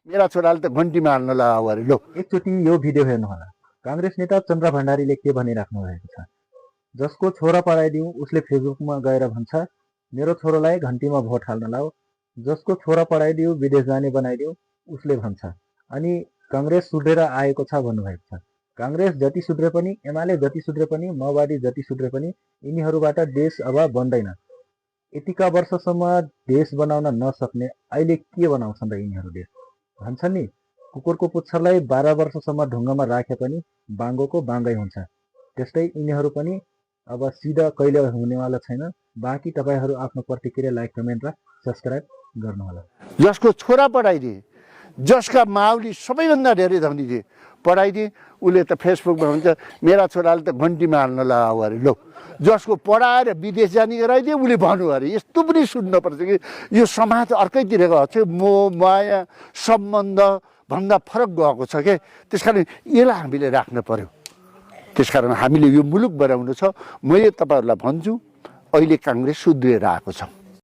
मेरा छोराले त घन्टीमा हाल्न लगाऊ अरे लो। एकचोटि यो भिडियो हेर्नुहोला। काङ्ग्रेस नेता चन्द्र भण्डारीले के भनिराख्नु भएको छ? जसको छोरा पढाइदिउँ उसले फेसबुकमा गएर भन्छ मेरो छोरोलाई घन्टीमा भोट हाल्न लाऊ। जसको छोरा पढाइदिउँ विदेश जाने बनाइदिउँ उसले भन्छ। अनि काङ्ग्रेस सुध्रेर आएको छ भन्नुभएको छ। काङ्ग्रेस जति सुध्रे पनि, एमाले जति सुध्रे पनि, माओवादी जति सुध्रे पनि यिनीहरूबाट देश अब बन्दैन। यतिका वर्षसम्म देश बनाउन नसक्ने अहिले के बनाउँछन् र यिनीहरू देश? भन्छन् नि कुकुरको पुच्छरलाई 12 वर्षसम्म ढुङ्गामा राखे पनि बाङ्गोको बाङ्गै हुन्छ। त्यस्तै यिनीहरू पनि अब सिधा कहिले हुनेवाला छैन। बाँकी तपाईँहरू आफ्नो प्रतिक्रिया लाइक, कमेन्ट र सब्सक्राइब गर्नुहोला। जसको छोरा पढाइदिए, जसका माउली सबैभन्दा धेरै धनी पढाइदिए, उसले त फेसबुकमा भन्छ मेरा छोराले त घन्टीमा हाल्न लगाऊ अरे लो। जसको पढाएर विदेश जाने गराइदिए उसले भन्नु अरे। यस्तो पनि सुन्नुपर्छ कि यो समाज अर्कैतिर गएको छ। मोह माया सम्बन्ध भन्दा फरक गएको छ के। त्यसकारण यसलाई हामीले राख्न पर्यो। त्यसकारण हामीले यो मुलुक बनाउनु छ। मैले तपाईँहरूलाई भन्छु अहिले काङ्ग्रेस सुध्रिएर आएको छ।